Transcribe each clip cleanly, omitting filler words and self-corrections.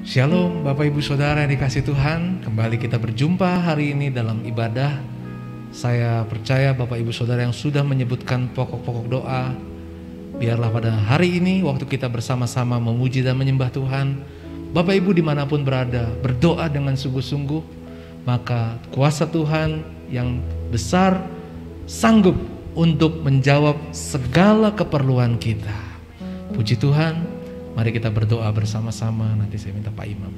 Shalom Bapak Ibu Saudara yang dikasih Tuhan. Kembali kita berjumpa hari ini dalam ibadah. Saya percaya Bapak Ibu Saudara yang sudah menyebutkan pokok-pokok doa, biarlah pada hari ini waktu kita bersama-sama memuji dan menyembah Tuhan, Bapak Ibu dimanapun berada, berdoa dengan sungguh-sungguh, maka kuasa Tuhan yang besar sanggup untuk menjawab segala keperluan kita. Puji Tuhan. Mari kita berdoa bersama-sama. Nanti saya minta Pak Imam.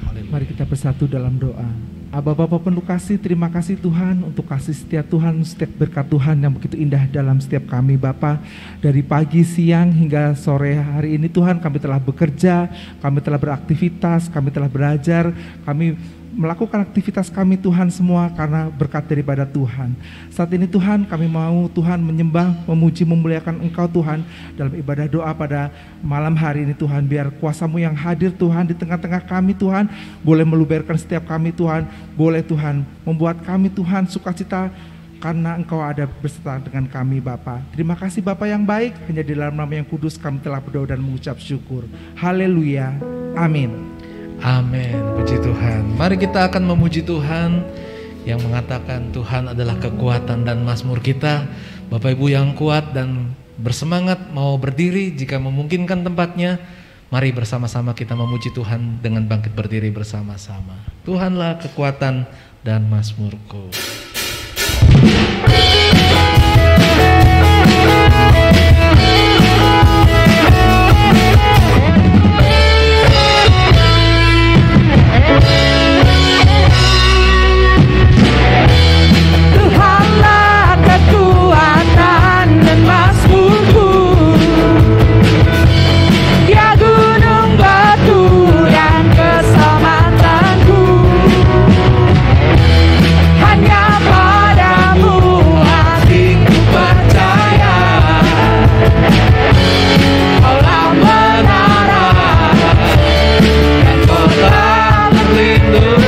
Haleluya. Mari kita bersatu dalam doa. Aba Bapa penuh kasih, terima kasih Tuhan untuk kasih setia Tuhan, setiap berkat Tuhan yang begitu indah dalam setiap kami Bapa. Dari pagi, siang hingga sore hari ini Tuhan, kami telah bekerja, kami telah beraktivitas, kami telah belajar, kami melakukan aktivitas kami Tuhan semua karena berkat daripada Tuhan. Saat ini Tuhan kami mau Tuhan menyembah, memuji, memuliakan Engkau Tuhan dalam ibadah doa pada malam hari ini Tuhan. Biar kuasa-Mu yang hadir Tuhan di tengah-tengah kami Tuhan, boleh meluberkan setiap kami Tuhan, boleh Tuhan membuat kami Tuhan sukacita karena Engkau ada beserta dengan kami Bapa. Terima kasih Bapa yang baik, hanya di dalam nama yang kudus kami telah berdoa dan mengucap syukur. Haleluya, amin. Amin, puji Tuhan. Mari kita akan memuji Tuhan yang mengatakan Tuhan adalah kekuatan dan mazmur kita. Bapak Ibu yang kuat dan bersemangat mau berdiri jika memungkinkan tempatnya, mari bersama-sama kita memuji Tuhan dengan bangkit berdiri bersama-sama. Tuhanlah kekuatan dan mazmurku. Tuhanlah kekuatan dan mazmurku, Dia gunung batu dan keselamatanku. Hanya padamu hatiku percaya, Kaulah menara dan kota berlindung.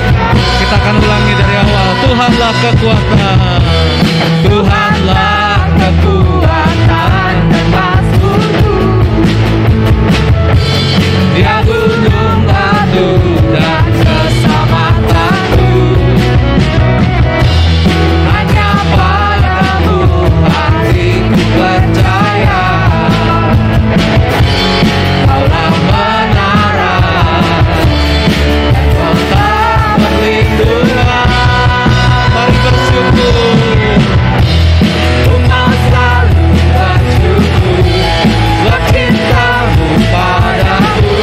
Kita akan ulangi dari awal. Tuhanlah kekuatan, Tuhanlah kekuatan dan mazmurku, Dia gunung batu dan keselamatanku. Hanya padamu hatiku percaya, Kaulah menara dan kota perlindungan. mari bersyukur. Engkau selalu bersyukur, buat cintamu padaku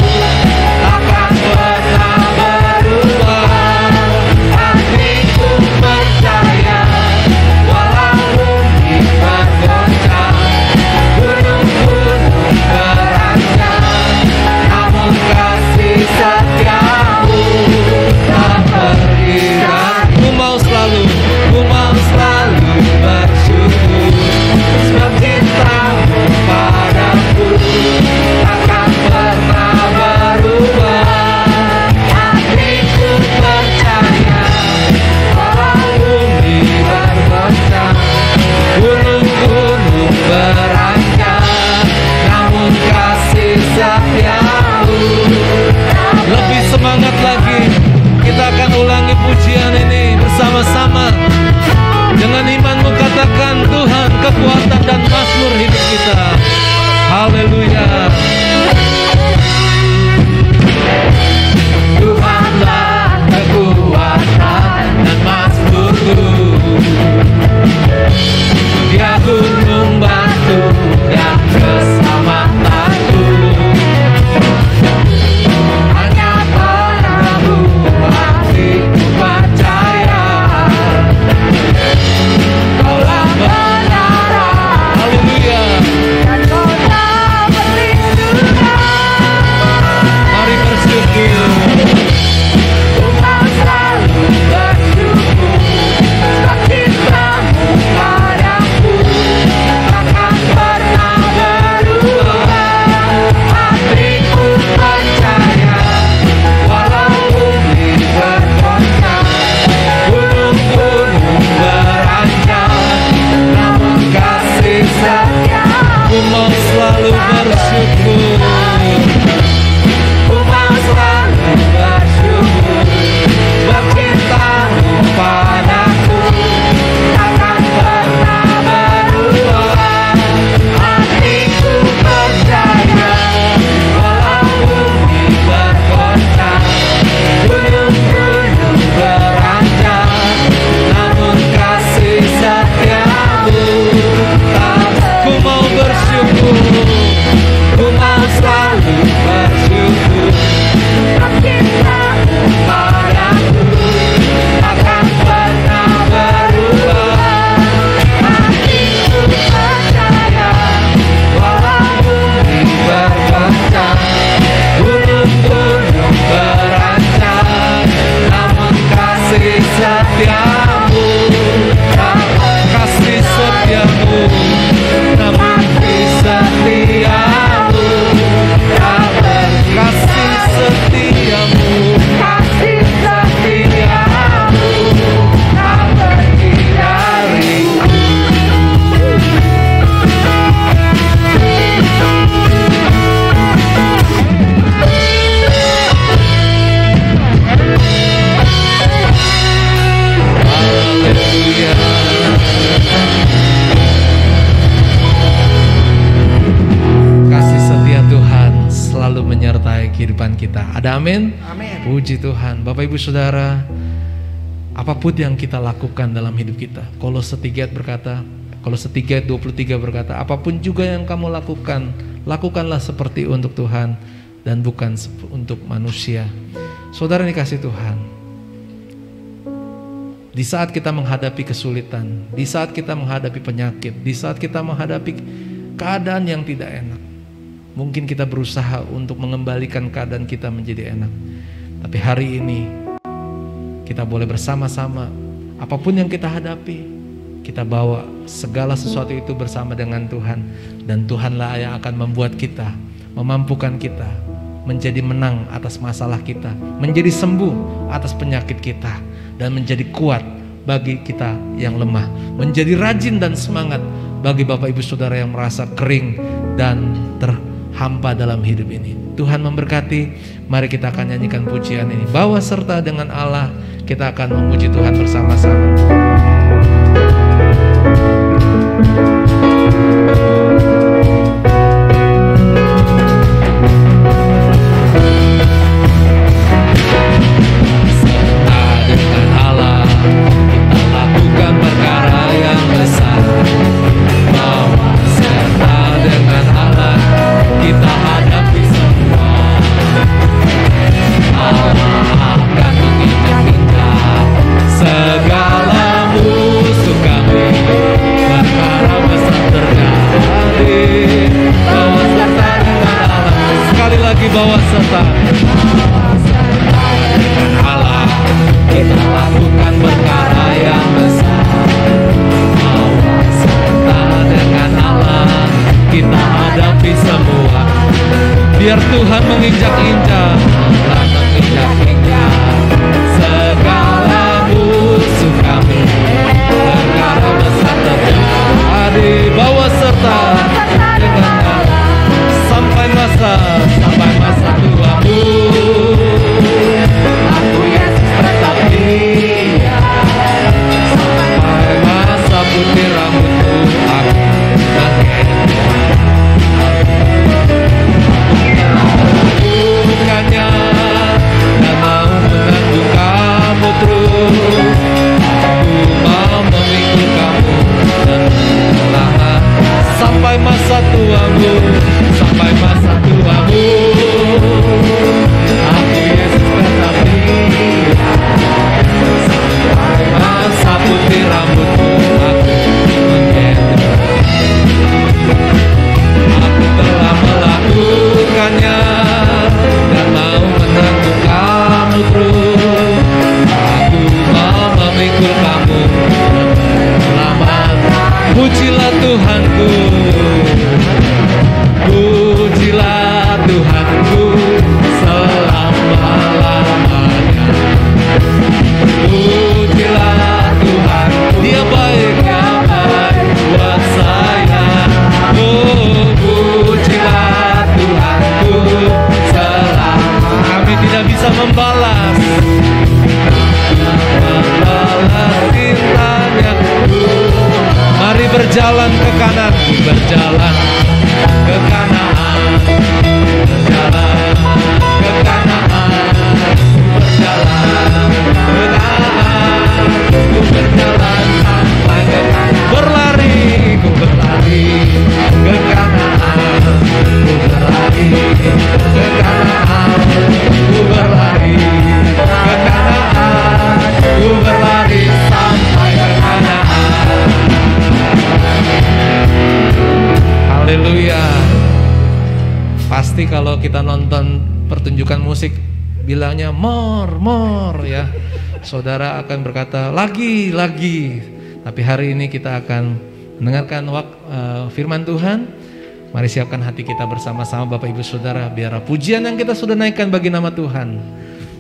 takkan pernah berubah. Hatiku percaya, walau bumi bergoncang, gunung-gunung beranjak, namun kasih setiamu tak pergi dari. Ku mau selalu Bersyukur sebab cintamu padaku takkan pernah berubah. Hatiku percaya, walau bumi bergoncang, gunung-gunung beranjak, namun kasih setiamu. lebih semangat lagi. Kita akan ulangi pujian ini bersama-sama. Dengan imanmu katakan, Tuhan kekuatan dan mazmur hidup kita. Haleluya. Tuhanlah kekuatan dan mazmurku, Dia gunung batu dan keselamatanku. Hanya padamu hatiku percaya, Kaulah menara Haleluya. dan kota perlindungan. menyertai kehidupan kita. Ada amin? Amin. Puji Tuhan. Bapak Ibu Saudara, apapun yang kita lakukan dalam hidup kita, Kolose 3 ayat 23 berkata, apapun juga yang kamu lakukan, lakukanlah seperti untuk Tuhan dan bukan untuk manusia. Saudara dikasih Tuhan, di saat kita menghadapi kesulitan, di saat kita menghadapi penyakit, di saat kita menghadapi keadaan yang tidak enak, mungkin kita berusaha untuk mengembalikan keadaan kita menjadi enak. Tapi hari ini kita boleh bersama-sama, apapun yang kita hadapi, kita bawa segala sesuatu itu bersama dengan Tuhan. Dan Tuhanlah yang akan membuat kita, memampukan kita menjadi menang atas masalah kita, menjadi sembuh atas penyakit kita, dan menjadi kuat bagi kita yang lemah, menjadi rajin dan semangat bagi Bapak Ibu Saudara yang merasa kering dan terhampa dalam hidup ini. Tuhan memberkati. Mari kita akan nyanyikan pujian ini. Bawa serta dengan Allah, kita akan memuji Tuhan bersama-sama. Bawa serta dengan Allah, kita lakukan perkara yang besar. Bawa serta dengan Allah, kita hadapi semua. Biar Tuhan menginjak-injak, Tuhan menginjak-injak segala musuh kami. Perkara besar terjadi. Bawa serta dengan Allah sampai masa tuamu. Aku Yesus tetap dia sampai masa putih rambutku. Aku melakukannya dan mau menanggung kamu terus. Aku mau memikul kamu dan menahan sampai masa tuamu, sampai masa tuamu. Aku Yesus tetap dia sampai masa putih rambutku. Aku menggendong, aku telah melakukannya dan mau menanggung kamu terus. Aku mau memikul kamu selamat. Pujilah Tuhanku, pujilah Tuhanku selama-lamanya. Pujilah Tuhan, Dia baik, Dia baik buat saya. Oh, pujilah Tuhanku selama. Kami tidak bisa membalas cintanya. Mari berjalan ke kanan, berjalan ke Kanaan, berjalan ke Kanaan, berjalan ke Kanaan, ku berjalan sampai ke Kanaan. Berlari, ku berlari ke Kanaan, ku berlari ke Kanaan, ku berlari ke Kanaan, ku berlari sampai ke Kanaan. Haleluya. Pasti kalau kita nonton pertunjukan musik bilangnya more ya. Saudara akan berkata lagi. Tapi hari ini kita akan mendengarkan firman Tuhan. Mari siapkan hati kita bersama-sama Bapak Ibu Saudara, biar pujian yang kita sudah naikkan bagi nama Tuhan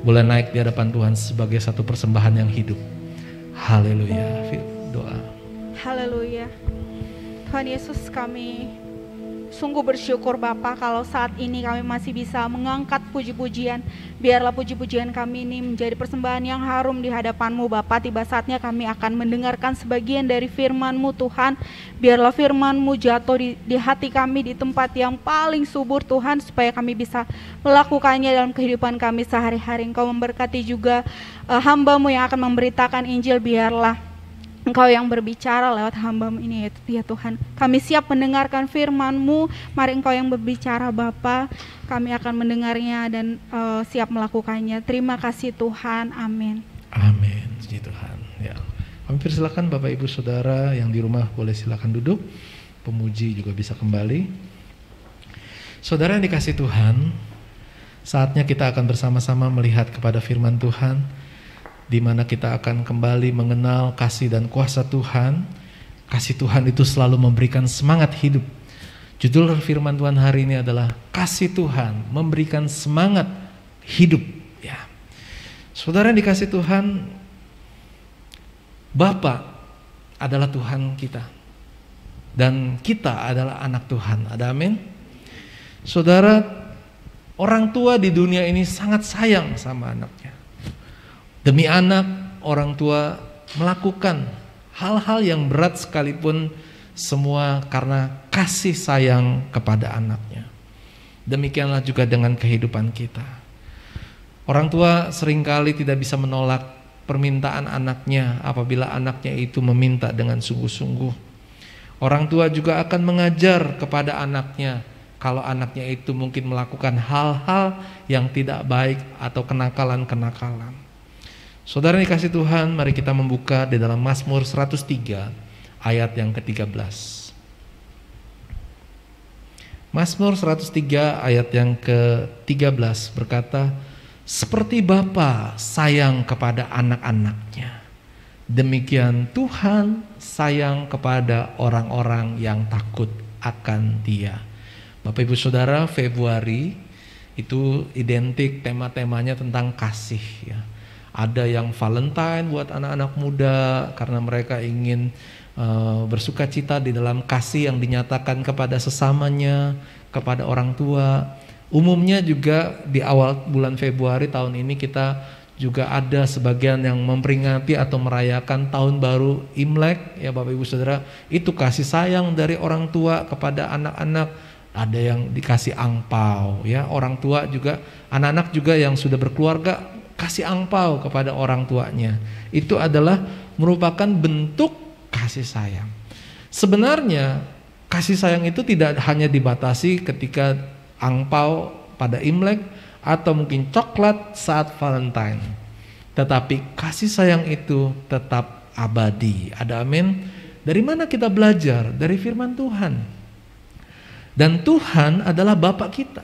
boleh naik di hadapan Tuhan sebagai satu persembahan yang hidup. Haleluya. Doa. Haleluya. Tuhan Yesus, kami sungguh bersyukur Bapa kalau saat ini kami masih bisa mengangkat puji-pujian. Biarlah puji-pujian kami ini menjadi persembahan yang harum di hadapan-Mu Bapa. Tiba saatnya kami akan mendengarkan sebagian dari firman-Mu Tuhan. Biarlah firman-Mu jatuh di hati kami di tempat yang paling subur Tuhan, supaya kami bisa melakukannya dalam kehidupan kami sehari-hari. Engkau memberkati juga hamba-Mu yang akan memberitakan Injil. Biarlah Engkau yang berbicara lewat hamba-Mu ini ya Tuhan. Kami siap mendengarkan firman-Mu. Mari Engkau yang berbicara Bapa. Kami akan mendengarnya dan siap melakukannya. Terima kasih Tuhan. Amin. Amin. Puji Tuhan. Ya. Kami persilakan Bapak Ibu Saudara yang di rumah boleh silakan duduk. Pemuji juga bisa kembali. Saudara yang dikasih Tuhan, saatnya kita akan bersama-sama melihat kepada firman Tuhan, di mana kita akan kembali mengenal kasih dan kuasa Tuhan. Kasih Tuhan itu selalu memberikan semangat hidup. Judul firman Tuhan hari ini adalah kasih Tuhan memberikan semangat hidup. Ya, saudara yang dikasih Tuhan, Bapa adalah Tuhan kita dan kita adalah anak Tuhan. Ada amin? Saudara, orang tua di dunia ini sangat sayang sama anaknya. Demi anak, orang tua melakukan hal-hal yang berat sekalipun, semua karena kasih sayang kepada anaknya. Demikianlah juga dengan kehidupan kita. Orang tua seringkali tidak bisa menolak permintaan anaknya apabila anaknya itu meminta dengan sungguh-sungguh. Orang tua juga akan mengajar kepada anaknya kalau anaknya itu mungkin melakukan hal-hal yang tidak baik atau kenakalan-kenakalan. Saudara yang dikasih Tuhan, mari kita membuka di dalam Mazmur 103 ayat yang ke-13. Mazmur 103 ayat yang ke-13 berkata, seperti Bapa sayang kepada anak-anaknya, demikian Tuhan sayang kepada orang-orang yang takut akan Dia. Bapak Ibu Saudara, Februari itu identik tema-temanya tentang kasih ya. Ada yang Valentine buat anak-anak muda karena mereka ingin bersuka cita di dalam kasih yang dinyatakan kepada sesamanya, kepada orang tua. Umumnya juga di awal bulan Februari tahun ini kita juga ada sebagian yang memperingati atau merayakan tahun baru Imlek ya Bapak Ibu Saudara. Itu kasih sayang dari orang tua kepada anak-anak. Ada yang dikasih angpau ya, orang tua juga, anak-anak juga yang sudah berkeluarga kasih angpau kepada orang tuanya. Itu adalah merupakan bentuk kasih sayang. Sebenarnya kasih sayang itu tidak hanya dibatasi ketika angpau pada Imlek atau mungkin coklat saat Valentine, tetapi kasih sayang itu tetap abadi. Ada amin? Dari mana kita belajar? Dari firman Tuhan. Dan Tuhan adalah Bapa kita.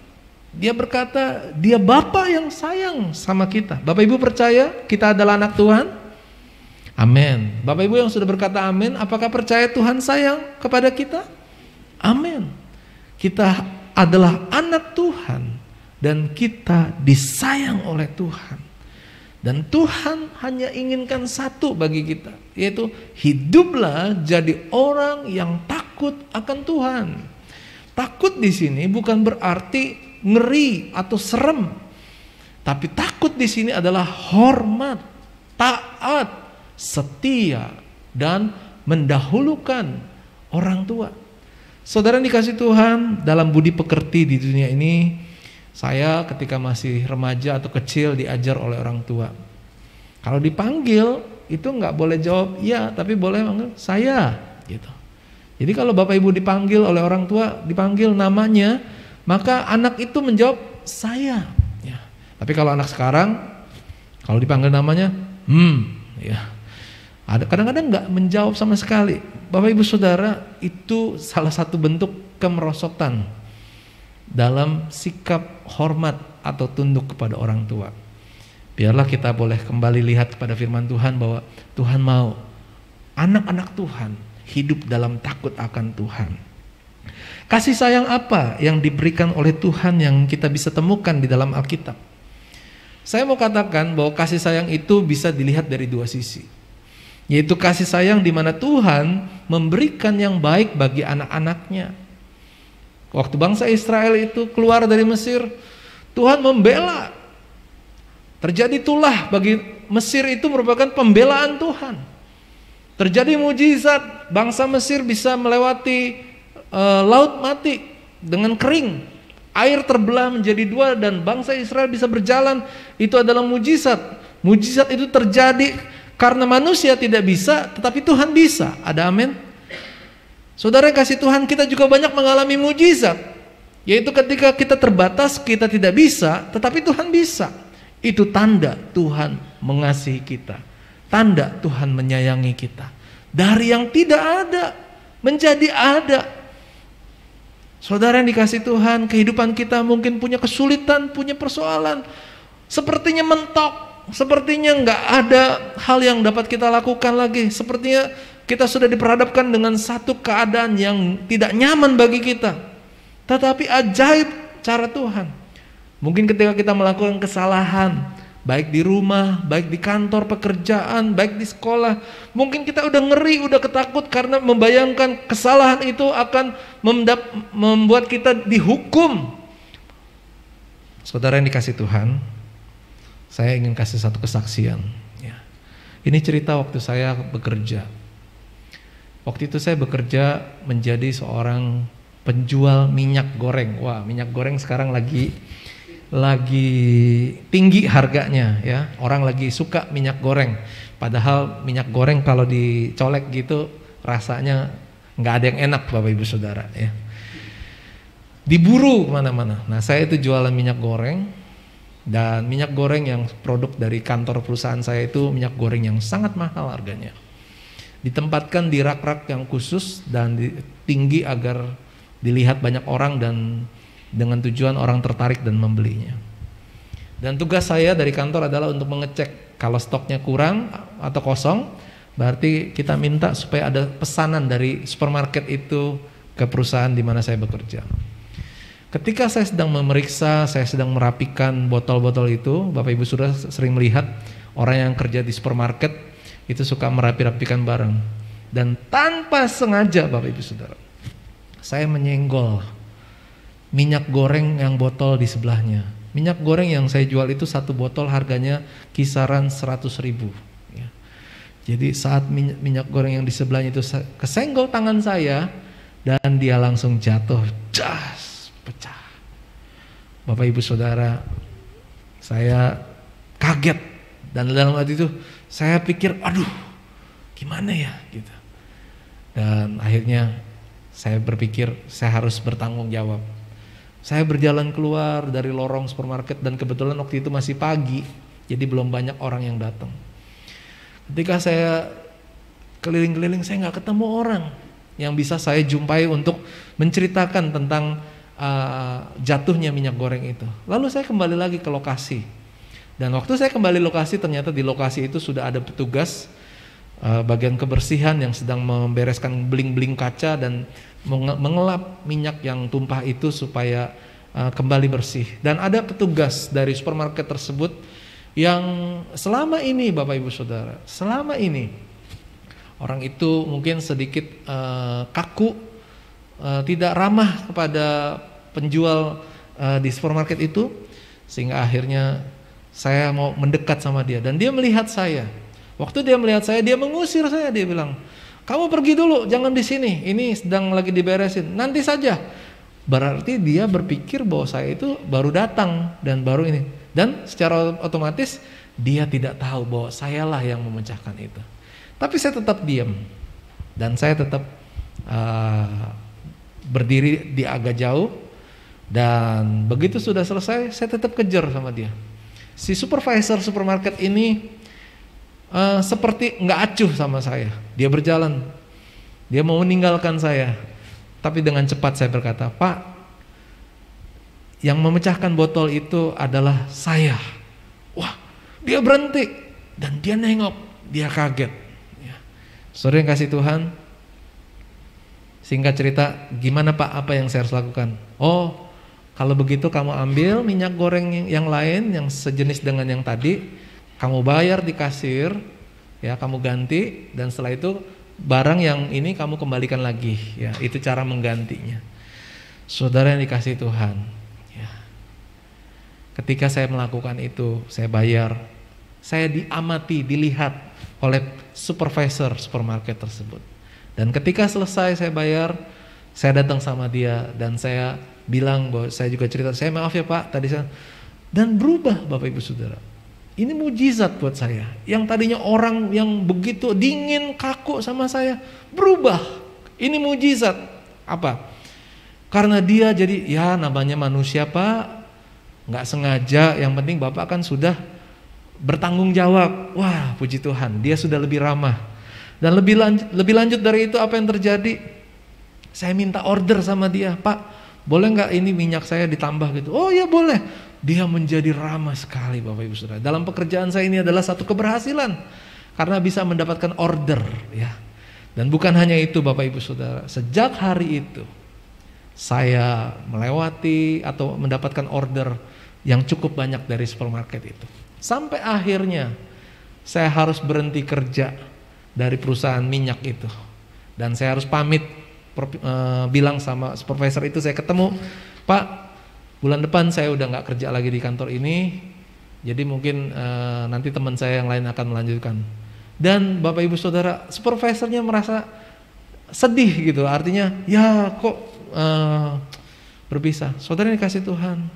Dia berkata, Dia Bapa yang sayang sama kita. Bapak Ibu percaya kita adalah anak Tuhan? Amin. Bapak Ibu yang sudah berkata amin, apakah percaya Tuhan sayang kepada kita? Amin. Kita adalah anak Tuhan dan kita disayang oleh Tuhan. Dan Tuhan hanya inginkan satu bagi kita, yaitu hiduplah jadi orang yang takut akan Tuhan. Takut di sini bukan berarti ngeri atau serem, tapi takut di sini adalah hormat, taat, setia, dan mendahulukan orang tua. Saudara yang dikasih Tuhan, dalam budi pekerti di dunia ini, saya ketika masih remaja atau kecil diajar oleh orang tua. Kalau dipanggil itu nggak boleh jawab ya, tapi boleh manggil saya gitu. Jadi kalau Bapak Ibu dipanggil oleh orang tua, dipanggil namanya, maka anak itu menjawab saya. Ya. Tapi kalau anak sekarang, kalau dipanggil namanya, ya. Ada kadang-kadang nggak menjawab sama sekali. Bapak Ibu Saudara, itu salah satu bentuk kemerosotan dalam sikap hormat atau tunduk kepada orang tua. Biarlah kita boleh kembali lihat kepada firman Tuhan bahwa Tuhan mau anak-anak Tuhan hidup dalam takut akan Tuhan. Kasih sayang apa yang diberikan oleh Tuhan yang kita bisa temukan di dalam Alkitab? Saya mau katakan bahwa kasih sayang itu bisa dilihat dari dua sisi, yaitu kasih sayang di mana Tuhan memberikan yang baik bagi anak-anaknya. Waktu bangsa Israel itu keluar dari Mesir, Tuhan membela. Terjadi tulah bagi Mesir itu merupakan pembelaan Tuhan. Terjadi mujizat, bangsa Mesir bisa melewati laut mati dengan kering. Air terbelah menjadi dua dan bangsa Israel bisa berjalan. Itu adalah mujizat. Mujizat itu terjadi karena manusia tidak bisa, tetapi Tuhan bisa. Ada amin? Saudara yang kasih Tuhan, kita juga banyak mengalami mujizat. Yaitu ketika kita terbatas, kita tidak bisa, tetapi Tuhan bisa. Itu tanda Tuhan mengasihi kita. Tanda Tuhan menyayangi kita. Dari yang tidak ada menjadi ada. Saudara yang dikasih Tuhan, kehidupan kita mungkin punya kesulitan, punya persoalan. Sepertinya mentok, sepertinya nggak ada hal yang dapat kita lakukan lagi. Sepertinya kita sudah diperhadapkan dengan satu keadaan yang tidak nyaman bagi kita. Tetapi ajaib cara Tuhan. Mungkin ketika kita melakukan kesalahan, baik di rumah, baik di kantor pekerjaan, baik di sekolah, mungkin kita udah ngeri, udah ketakut karena membayangkan kesalahan itu akan membuat kita dihukum. Saudara yang dikasih Tuhan, saya ingin kasih satu kesaksian. Ini cerita waktu saya bekerja. Waktu itu saya bekerja menjadi seorang penjual minyak goreng. Wah, minyak goreng sekarang lagi tinggi harganya ya. Orang lagi suka minyak goreng. Padahal minyak goreng kalau dicolek gitu rasanya nggak ada yang enak Bapak Ibu Saudara ya. Diburu kemana-mana. Nah, saya itu jualan minyak goreng. Dan minyak goreng yang produk dari kantor perusahaan saya itu minyak goreng yang sangat mahal harganya. Ditempatkan di rak-rak yang khusus dan tinggi agar dilihat banyak orang dan dengan tujuan orang tertarik dan membelinya. Dan tugas saya dari kantor adalah untuk mengecek kalau stoknya kurang atau kosong, berarti kita minta supaya ada pesanan dari supermarket itu ke perusahaan di mana saya bekerja. Ketika saya sedang memeriksa, saya sedang merapikan botol-botol itu, Bapak Ibu sudah sering melihat orang yang kerja di supermarket itu suka merapi-rapikan barang. Dan tanpa sengaja Bapak Ibu Saudara, saya menyenggol minyak goreng yang botol di sebelahnya. Minyak goreng yang saya jual itu satu botol harganya kisaran 100.000 ya. Jadi saat minyak goreng yang di sebelahnya itu kesenggol tangan saya dan dia langsung jatuh, jas, pecah. Bapak Ibu Saudara, saya kaget dan dalam hati itu saya pikir, aduh, gimana ya gitu. Dan akhirnya saya berpikir saya harus bertanggung jawab. Saya berjalan keluar dari lorong supermarket dan kebetulan waktu itu masih pagi, jadi belum banyak orang yang datang. Ketika saya keliling-keliling, saya nggak ketemu orang yang bisa saya jumpai untuk menceritakan tentang jatuhnya minyak goreng itu. Lalu saya kembali lagi ke lokasi. Dan waktu saya kembali lokasi, ternyata di lokasi itu sudah ada petugas bagian kebersihan yang sedang membereskan beling-beling kaca dan mengelap minyak yang tumpah itu supaya kembali bersih. Dan ada petugas dari supermarket tersebut yang selama ini Bapak Ibu Saudara, selama ini orang itu mungkin sedikit kaku, tidak ramah kepada penjual di supermarket itu, sehingga akhirnya saya mau mendekat sama dia dan dia melihat saya. Waktu dia melihat saya, dia mengusir saya, dia bilang, "Kamu pergi dulu, jangan di sini. Ini sedang lagi diberesin. Nanti saja." Berarti dia berpikir bahwa saya itu baru datang dan baru ini. Dan secara otomatis dia tidak tahu bahwa sayalah yang memecahkan itu. Tapi saya tetap diam dan saya tetap berdiri di agak jauh. Dan begitu sudah selesai, saya tetap kejar sama dia. Si supervisor supermarket ini seperti nggak acuh sama saya. Dia berjalan, dia mau meninggalkan saya. Tapi dengan cepat saya berkata, "Pak, yang memecahkan botol itu adalah saya." Wah, dia berhenti dan dia nengok, dia kaget. Ya. Saudara yang kasih Tuhan, singkat cerita, gimana Pak, apa yang saya harus lakukan? "Oh, kalau begitu kamu ambil minyak goreng yang lain yang sejenis dengan yang tadi, kamu bayar di kasir, ya kamu ganti, dan setelah itu barang yang ini kamu kembalikan lagi." Ya, itu cara menggantinya. Saudara yang dikasihi Tuhan, ya. Ketika saya melakukan itu, saya bayar, saya diamati, dilihat oleh supervisor supermarket tersebut. Dan ketika selesai saya bayar, saya datang sama dia dan saya bilang bahwa saya juga cerita, saya maaf ya Pak, tadi saya, dan berubah Bapak Ibu Saudara. Ini mujizat buat saya. Yang tadinya orang yang begitu dingin, kaku sama saya, berubah. Ini mujizat. Apa? Karena dia jadi, ya namanya manusia Pak, nggak sengaja, yang penting Bapak kan sudah bertanggung jawab. Wah, puji Tuhan, dia sudah lebih ramah. Dan lebih lanjut dari itu, apa yang terjadi? Saya minta order sama dia, Pak, boleh nggak ini minyak saya ditambah gitu? Oh ya boleh. Dia menjadi ramah sekali Bapak Ibu Saudara. Dalam pekerjaan saya ini adalah satu keberhasilan karena bisa mendapatkan order, ya. Dan bukan hanya itu Bapak Ibu Saudara. Sejak hari itu saya melewati atau mendapatkan order yang cukup banyak dari supermarket itu. Sampai akhirnya saya harus berhenti kerja dari perusahaan minyak itu. Dan saya harus pamit, bilang sama supervisor itu, saya ketemu, Pak, bulan depan saya udah nggak kerja lagi di kantor ini, jadi mungkin nanti teman saya yang lain akan melanjutkan. Dan Bapak Ibu Saudara, supervisornya merasa sedih gitu, artinya ya kok berpisah. Saudara yang dikasihi Tuhan,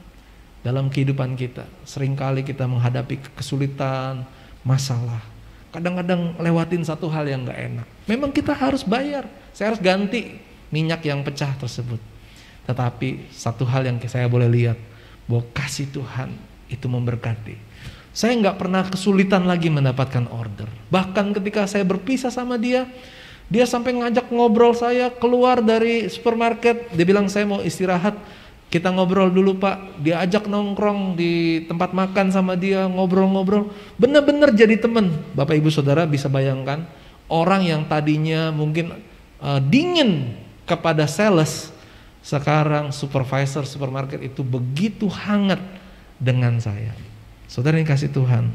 dalam kehidupan kita seringkali kita menghadapi kesulitan, masalah, kadang-kadang lewatin satu hal yang nggak enak. Memang kita harus bayar, saya harus ganti minyak yang pecah tersebut. Tetapi satu hal yang saya boleh lihat, bahwa kasih Tuhan itu memberkati. Saya nggak pernah kesulitan lagi mendapatkan order. Bahkan ketika saya berpisah sama dia, dia sampai ngajak ngobrol saya keluar dari supermarket. Dia bilang saya mau istirahat, kita ngobrol dulu Pak. Dia ajak nongkrong di tempat makan sama dia, ngobrol-ngobrol. Benar-benar jadi teman. Bapak Ibu Saudara bisa bayangkan, orang yang tadinya mungkin dingin kepada sales, sekarang supervisor supermarket itu begitu hangat dengan saya. Saudara yang kasih Tuhan,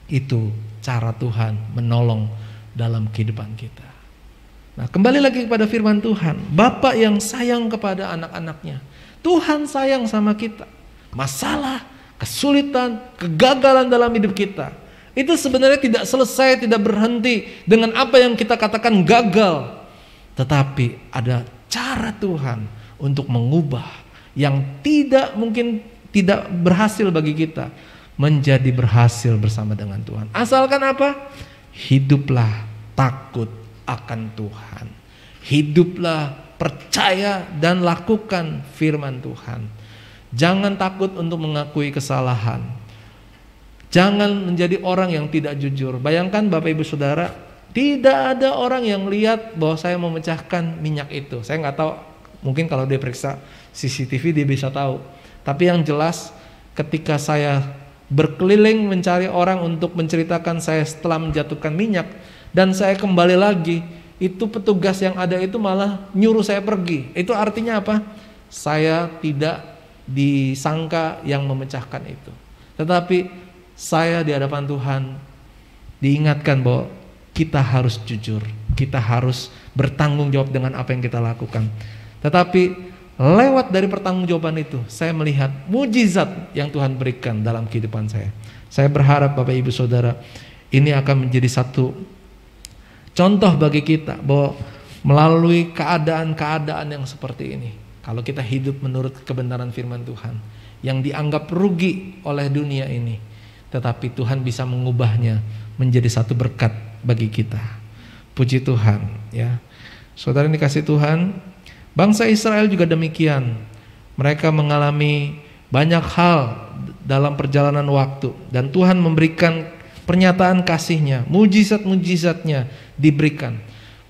itu cara Tuhan menolong dalam kehidupan kita. Nah, kembali lagi kepada firman Tuhan, Bapak yang sayang kepada anak-anaknya. Tuhan sayang sama kita. Masalah, kesulitan, kegagalan dalam hidup kita, itu sebenarnya tidak selesai, tidak berhenti dengan apa yang kita katakan gagal. Tetapi ada cara Tuhan untuk mengubah yang mungkin tidak berhasil bagi kita menjadi berhasil bersama dengan Tuhan. Asalkan apa? Hiduplah takut akan Tuhan. Hiduplah percaya dan lakukan firman Tuhan. Jangan takut untuk mengakui kesalahan. Jangan menjadi orang yang tidak jujur. Bayangkan Bapak Ibu Saudara, tidak ada orang yang lihat bahwa saya memecahkan minyak itu. Saya nggak tahu, mungkin kalau dia periksa CCTV dia bisa tahu. Tapi yang jelas ketika saya berkeliling mencari orang untuk menceritakan saya setelah menjatuhkan minyak, dan saya kembali lagi, itu petugas yang ada itu malah nyuruh saya pergi. Itu artinya apa? Saya tidak disangka yang memecahkan itu. Tetapi saya di hadapan Tuhan diingatkan bahwa kita harus jujur, kita harus bertanggung jawab dengan apa yang kita lakukan. Tetapi lewat dari pertanggungjawaban itu, saya melihat mujizat yang Tuhan berikan dalam kehidupan saya. Saya berharap Bapak Ibu Saudara, ini akan menjadi satu contoh bagi kita bahwa melalui keadaan-keadaan yang seperti ini, kalau kita hidup menurut kebenaran firman Tuhan, yang dianggap rugi oleh dunia ini, tetapi Tuhan bisa mengubahnya menjadi satu berkat bagi kita. Puji Tuhan, ya. Saudara yang dikasihi Tuhan, bangsa Israel juga demikian. Mereka mengalami banyak hal dalam perjalanan waktu, dan Tuhan memberikan pernyataan kasih-Nya, mujizat-mujizat-Nya diberikan.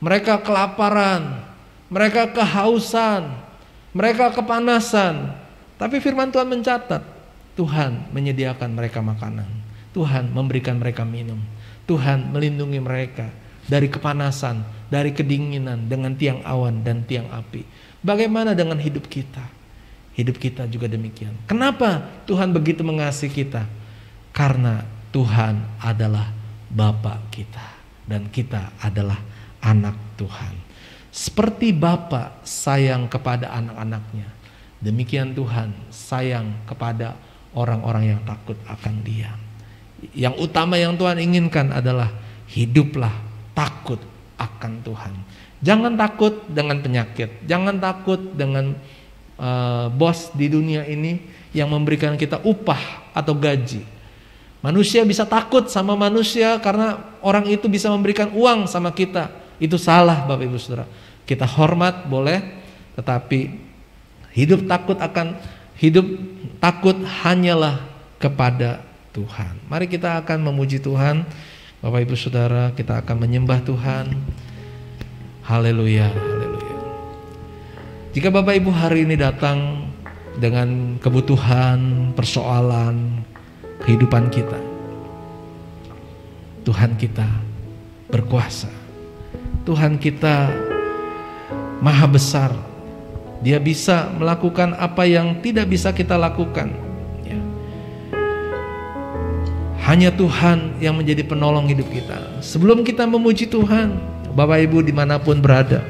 Mereka kelaparan, mereka kehausan, mereka kepanasan, tapi firman Tuhan mencatat, Tuhan menyediakan mereka makanan, Tuhan memberikan mereka minum, Tuhan melindungi mereka dari kepanasan, dari kedinginan dengan tiang awan dan tiang api. Bagaimana dengan hidup kita? Hidup kita juga demikian. Kenapa Tuhan begitu mengasihi kita? Karena Tuhan adalah Bapa kita dan kita adalah anak Tuhan. Seperti Bapa sayang kepada anak-anaknya, Demikian Tuhan sayang kepada orang-orang yang takut akan Dia. Yang utama yang Tuhan inginkan adalah hiduplah takut akan Tuhan. Jangan takut dengan penyakit, jangan takut dengan bos di dunia ini yang memberikan kita upah atau gaji. Manusia bisa takut sama manusia karena orang itu bisa memberikan uang sama kita. Itu salah Bapak Ibu Saudara. Kita hormat boleh, tetapi hidup takut hanyalah kepada Tuhan. Mari kita akan memuji Tuhan. Bapak Ibu Saudara, kita akan menyembah Tuhan. Haleluya, haleluya. Jika Bapak Ibu hari ini datang dengan kebutuhan, persoalan kehidupan kita, Tuhan kita berkuasa. Tuhan kita maha besar. Dia bisa melakukan apa yang tidak bisa kita lakukan. Ya. Hanya Tuhan yang menjadi penolong hidup kita. Sebelum kita memuji Tuhan, Bapak Ibu dimanapun berada,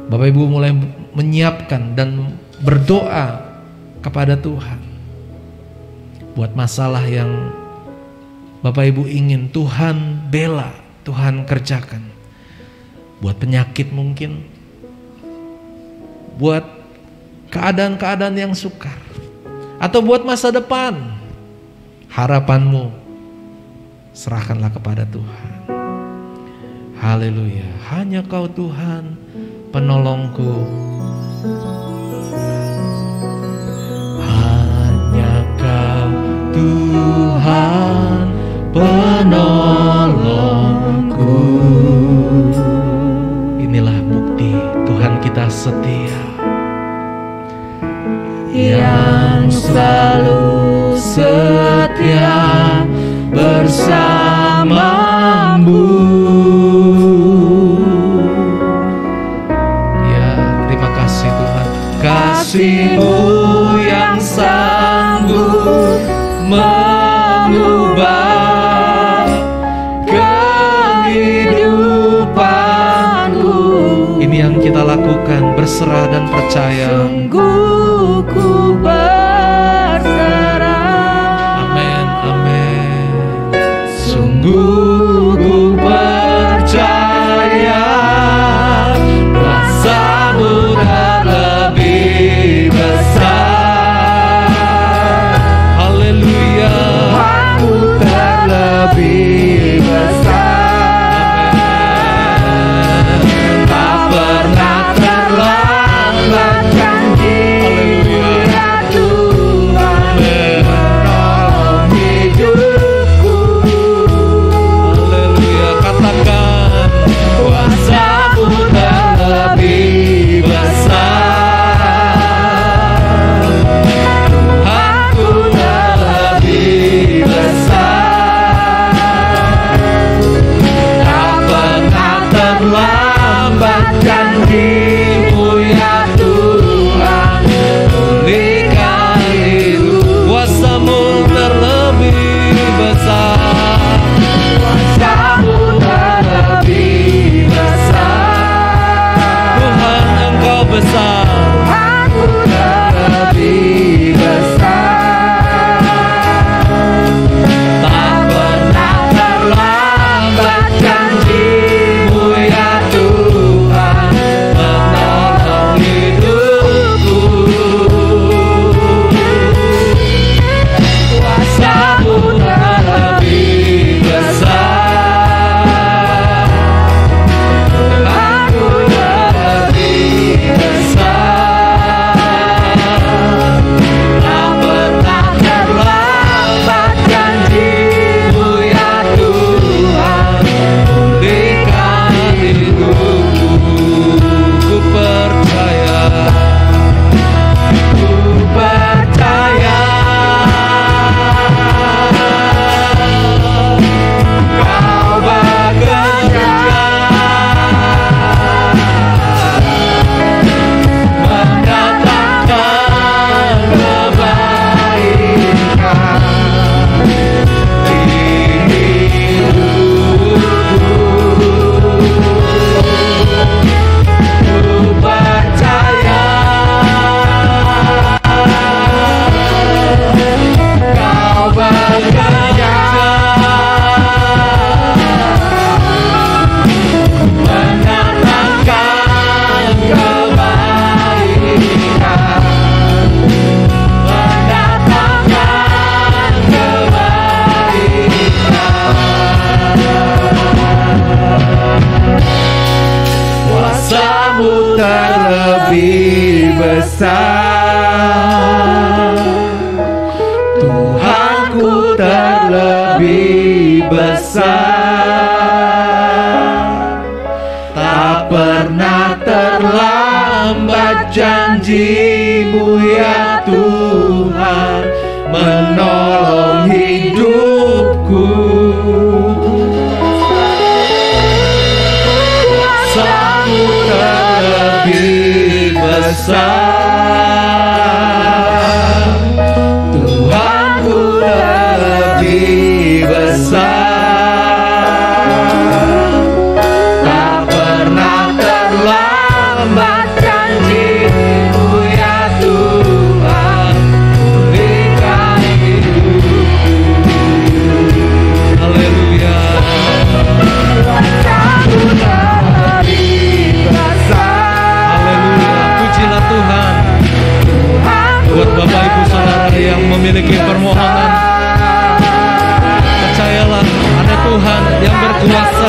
Bapak Ibu mulai menyiapkan dan berdoa kepada Tuhan buat masalah yang Bapak Ibu ingin Tuhan bela, Tuhan kerjakan. Buat penyakit mungkin, buat keadaan-keadaan yang sukar, atau buat masa depan. Harapanmu serahkanlah kepada Tuhan. Haleluya. Hanya Kau Tuhan penolongku. Hanya Kau Tuhan penolongku. Inilah bukti Tuhan kita setia, yang selalu setia bersamamu. Ya, terima kasih Tuhan. Kasih-Mu yang sanggup mengubah kehidupanku. Ini yang kita lakukan, berserah dan percaya. Sungguh ku berserah. Amin, amin. Sungguh ku percaya kuasa-Mu terlebih besar. Haleluya. Tuhanku terlebih besar. Tak pernah terlambat janji-Mu. besar, Tuhanku terlebih besar. Tak pernah terlambat janji-Mu ya Tuhan, menolong hidupku. Kuasa-Mu terlebih besar, Tuhanku terlebih besar. Tak pernah terlambat janji-Mu ya Tuhan, pulihkan hidupku. Haleluya. Kuasa-Mu terlebih besar. Haleluya. Pujilah Tuhan. Buat Bapak Ibu Saudara yang memiliki permohonan, percayalah ada Tuhan yang berkuasa,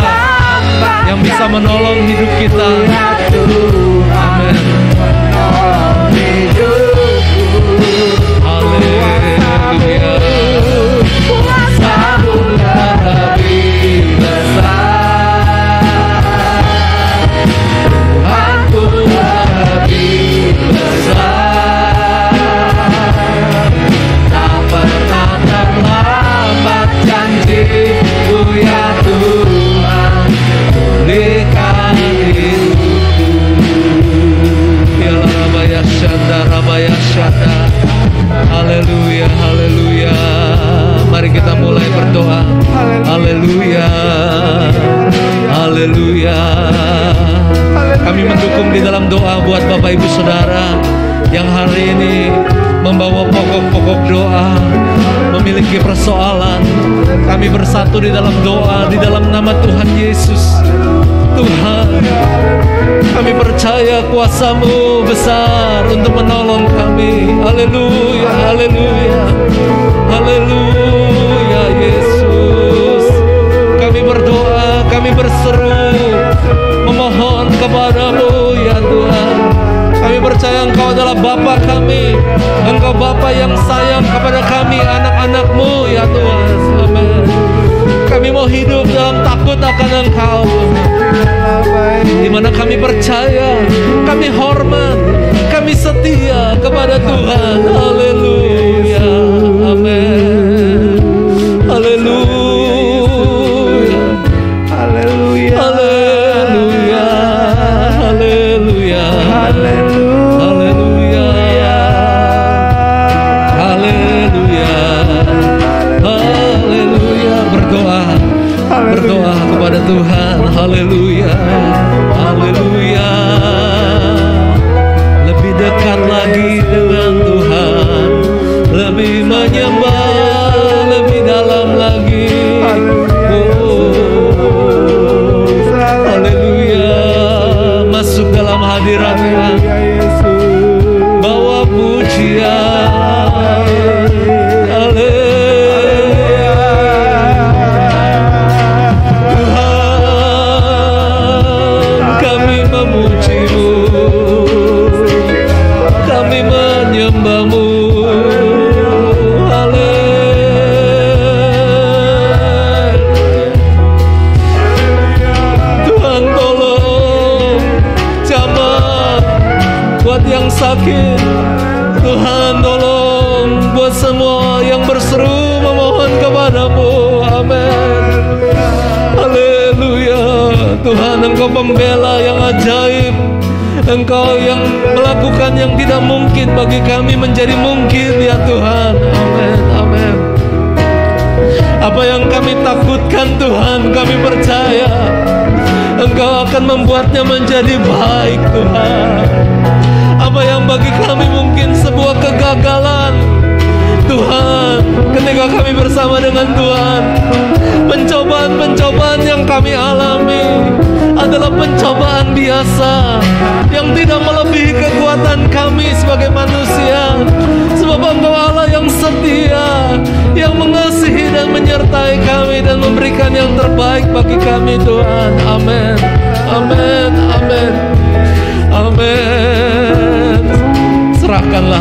yang bisa menolong hidup kita. Amin. Haleluya. Kuasa-Mu terlebih besar, Tuhanku terlebih besar. Tak pernah terlambat janji-Mu ya Tuhan, pulihkan hidupku. Ya Rabaya Syanda, Rabaya Syanda. Haleluya, haleluya. Mari kita mulai berdoa. Haleluya, haleluya. Kami mendukung di dalam doa buat Bapak Ibu Saudara yang hari ini membawa pokok-pokok doa, memiliki persoalan. Kami bersatu di dalam doa, di dalam nama Tuhan Yesus. Tuhan, kami percaya kuasa-Mu besar untuk menolong kami. Haleluya, haleluya, haleluya Yesus. Kami berdoa, kami berseru, memohon kepada-Mu ya Tuhan. Kami percaya Engkau adalah Bapa kami, Engkau Bapa yang sayang kepada kami, anak-anak-Mu ya Tuhan. Amin. Kami mau hidup dalam takut akan Engkau, di mana kami percaya, kami hormat, kami setia kepada Tuhan. Haleluya, amin. Haleluya, haleluya, haleluya, haleluya, haleluya, haleluya, haleluya. Berdoa, berdoa kepada Tuhan. Haleluya, haleluya. Lebih dekat lagi dengan Tuhan, lebih menyembah, lebih dalam lagi. Haleluya. Masuk dalam hadirat-Nya, bawa pujian. Menyembah-Mu. Tuhan tolong jamah buat yang sakit. Tuhan tolong buat semua yang berseru memohon kepada-Mu. Amin. Haleluya. Tuhan, Engkau pembela yang ajaib, Engkau yang melakukan yang tidak mungkin bagi kami menjadi mungkin ya Tuhan. Amin, amin. Apa yang kami takutkan Tuhan, kami percaya Engkau akan membuatnya menjadi baik Tuhan. Apa yang bagi kami mungkin sebuah kegagalan, Tuhan, ketika kami bersama dengan Tuhan, pencobaan-pencobaan yang kami alami adalah pencobaan biasa yang tidak melebihi kekuatan kami sebagai manusia. Sebab Engkau Allah yang setia, yang mengasihi dan menyertai kami dan memberikan yang terbaik bagi kami Tuhan. Amin, amin, amin, amin. serahkanlah.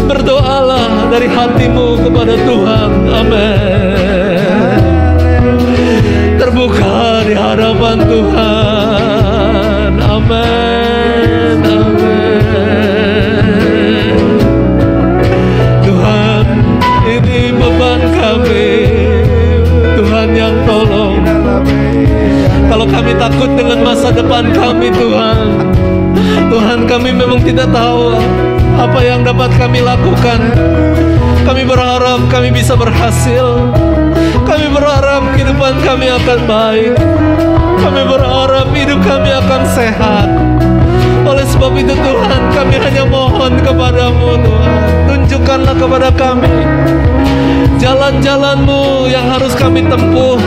Berdoalah dari hatimu kepada Tuhan. Amin. Terbuka di hadapan Tuhan. Amin. Tuhan, ini beban kami. Tuhan yang tolong. Kalau kami takut dengan masa depan kami, Tuhan, kami memang tidak tahu apa yang dapat kami lakukan. Kami berharap kami bisa berhasil. Kami berharap kehidupan kami akan baik. Kami berharap hidup kami akan sehat. Oleh sebab itu Tuhan, kami hanya mohon kepadamu Tuhan, tunjukkanlah kepada kami jalan-jalan-Mu yang harus kami tempuh.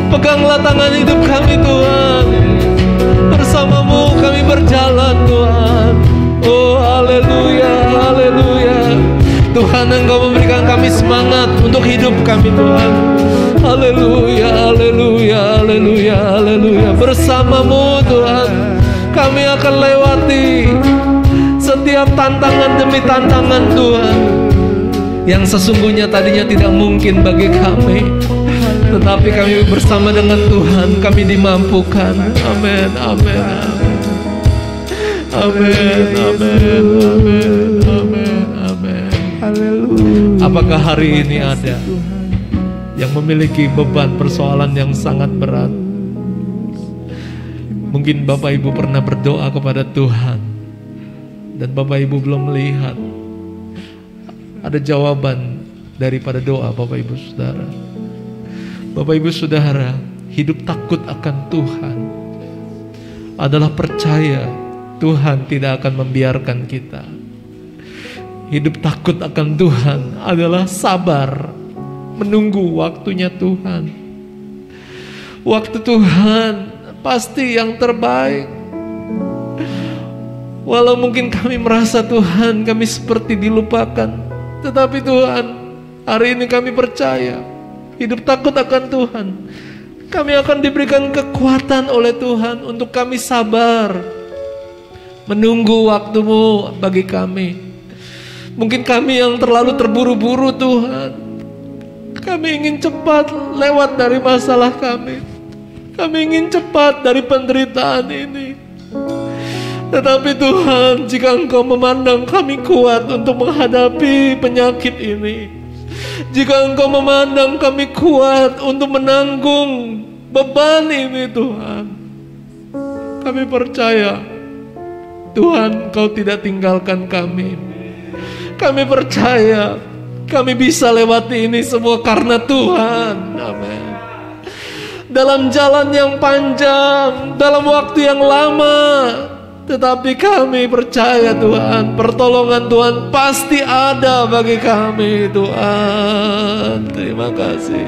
Peganglah tangan hidup kami Tuhan. Bersama-Mu kami berjalan Tuhan. Oh haleluya, haleluya. Tuhan, Engkau memberikan kami semangat untuk hidup kami Tuhan. Haleluya, haleluya, haleluya, haleluya. Bersama-Mu Tuhan, kami akan lewati setiap tantangan demi tantangan Tuhan, yang sesungguhnya tadinya tidak mungkin bagi kami, tetapi kami bersama dengan Tuhan, kami dimampukan. Amin, amin, amin. Amin, amin, amin, amin, amin. Haleluya. Apakah hari ini ada yang memiliki beban persoalan yang sangat berat? Mungkin Bapak Ibu pernah berdoa kepada Tuhan dan Bapak Ibu belum melihat ada jawaban daripada doa Bapak Ibu Saudara. Bapak Ibu Saudara, hidup takut akan Tuhan adalah percaya Tuhan tidak akan membiarkan kita. Hidup takut akan Tuhan adalah sabar menunggu waktunya Tuhan. Waktu Tuhan pasti yang terbaik. Walau mungkin kami merasa Tuhan kami seperti dilupakan, tetapi Tuhan, hari ini kami percaya hidup takut akan Tuhan, kami akan diberikan kekuatan oleh Tuhan untuk kami sabar menunggu waktu-Mu bagi kami. Mungkin kami yang terlalu terburu-buru Tuhan, kami ingin cepat lewat dari masalah kami. Kami ingin cepat dari penderitaan ini. Tetapi Tuhan, jika Engkau memandang kami kuat untuk menghadapi penyakit ini, jika Engkau memandang kami kuat untuk menanggung beban ini Tuhan, kami percaya Tuhan, Engkau tidak tinggalkan kami. Kami percaya kami bisa lewati ini semua karena Tuhan. Amin. Dalam jalan yang panjang, dalam waktu yang lama, tetapi kami percaya Tuhan, pertolongan Tuhan pasti ada bagi kami Tuhan. Terima kasih.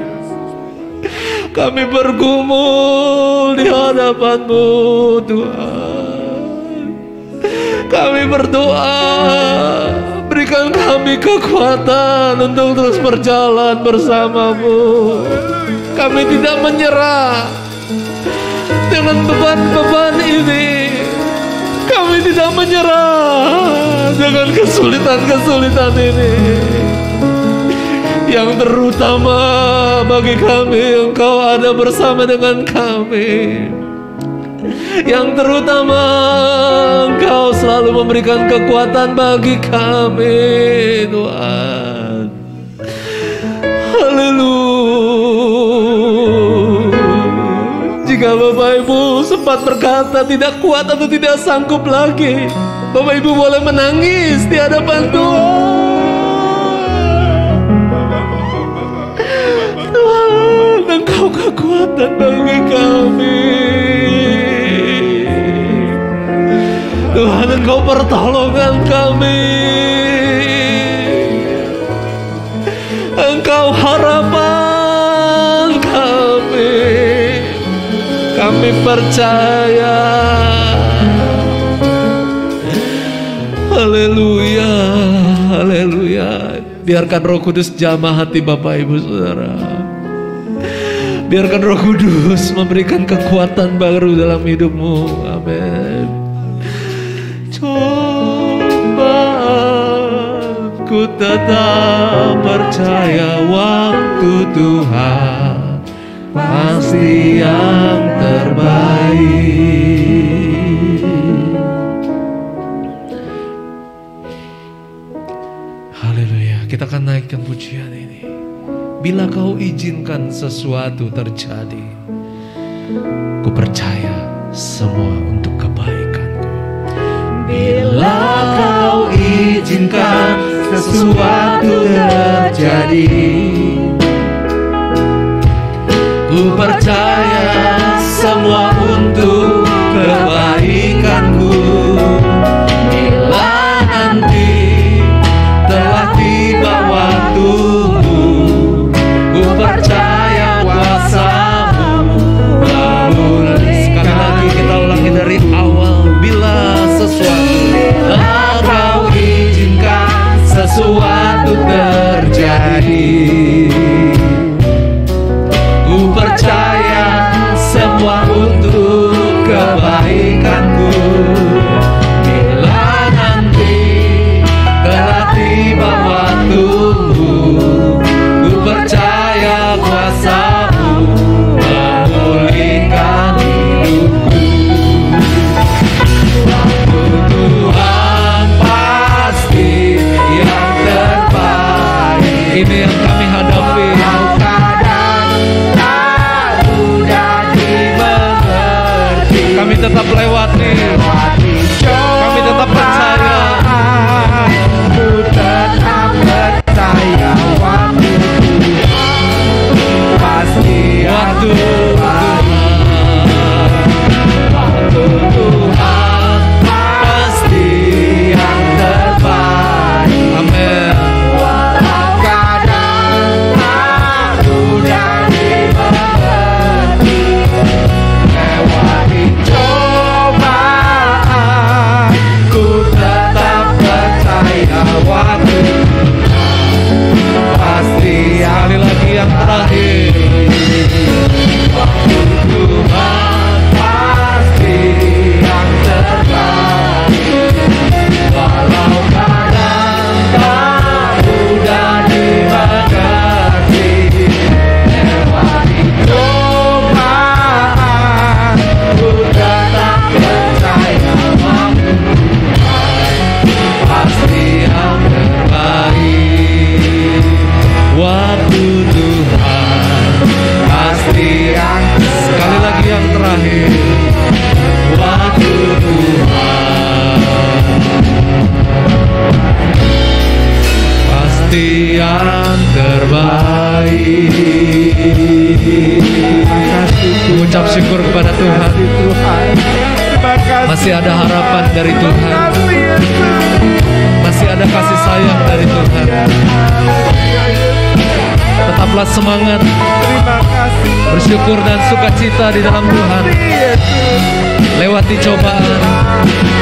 Kami bergumul di hadapan-Mu Tuhan. Kami berdoa, berikan kami kekuatan untuk terus berjalan bersama-Mu. Kami tidak menyerah dengan beban-beban ini. Kami tidak menyerah dengan kesulitan-kesulitan ini. Yang terutama bagi kami, Engkau ada bersama dengan kami. Yang terutama, Engkau selalu memberikan kekuatan bagi kami Tuhan. Haleluya. Jika Bapak Ibu sempat berkata tidak kuat atau tidak sanggup lagi, Bapak Ibu boleh menangis di hadapan Tuhan. Tuhan, Engkau kekuatan bagi kami. Tuhan, Engkau pertolongan kami. Engkau harapan kami. Kami percaya. Haleluya, haleluya. Biarkan Roh Kudus jamah hati Bapak Ibu Saudara. Biarkan Roh Kudus memberikan kekuatan baru dalam hidupmu. Amin. cobaan, ku tetap percaya waktu Tuhan pasti yang terbaik. Haleluya, kita akan naikkan pujian ini. Bila kau izinkan sesuatu terjadi, ku percaya semua untuk kebaikanku. Bila kau izinkan sesuatu terjadi, ku percaya semua untuk kebaikanku. Bila nanti telah tiba waktumu, ku percaya kuasa-Mu memulihkan. Sekali lagi kita ulangi dari awal. Bila kau izinkan sesuatu terjadi, ku percaya semua untuk kebaikanku. Bila nanti telah tiba waktumu, ku percaya kuasa-Mu memulihkan hidupku. Waktu Tuhan pasti yang terbaik. Ini yang kami hadapi. Kami tetap lewati, kami tetap percaya, ku tetap percaya waktu pasti waktu Tuhan pasti yang terbaik. Amin. walau kadang aku dan dimengerti, lewati cobaan, ku tetap percaya waktu pasti Sekali lagi yang terakhir. waktu Tuhan pasti yang terbaik. Walau kadang tak mudah dimengerti, lewati cobaan, ku tetap percaya waktu pasti yang terbaik. Waktu Tuhan Pasti yang sekali lagi yang terakhir. Waktu Tuhan pasti yang terbaik. Ucap syukur kepada Tuhan. Masih ada harapan dari Tuhan. Masih ada kasih sayang dari Tuhan. Tetaplah semangat, bersyukur dan sukacita di dalam Tuhan. Lewati cobaan,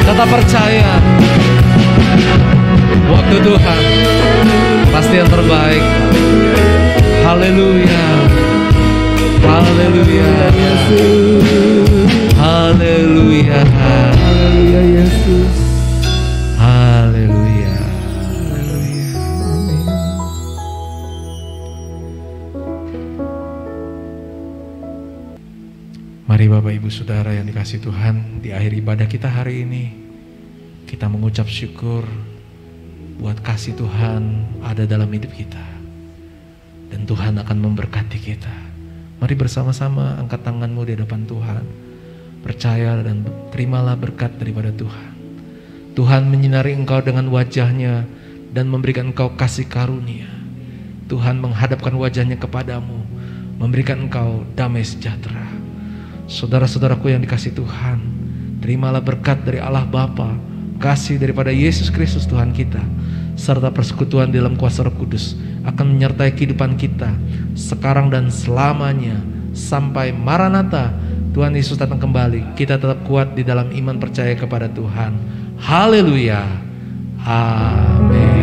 tetap percaya waktu Tuhan pasti yang terbaik. Haleluya, haleluya, haleluya, Haleluya Yesus. haleluya. Mari Bapak Ibu Saudara yang dikasihi Tuhan, di akhir ibadah kita hari ini, kita mengucap syukur buat kasih Tuhan ada dalam hidup kita. Dan Tuhan akan memberkati kita. Mari bersama-sama angkat tanganmu di hadapan Tuhan. Percaya dan terimalah berkat daripada Tuhan. Tuhan menyinari engkau dengan wajahnya dan memberikan engkau kasih karunia. Tuhan menghadapkan wajahnya kepadamu, memberikan engkau damai sejahtera. Saudara-saudaraku yang dikasihi Tuhan, terimalah berkat dari Allah Bapa, kasih daripada Yesus Kristus Tuhan kita, serta persekutuan dalam kuasa Roh Kudus akan menyertai kehidupan kita sekarang dan selamanya sampai Maranatha, Tuhan Yesus datang kembali. Kita tetap kuat di dalam iman percaya kepada Tuhan. Haleluya. Amin.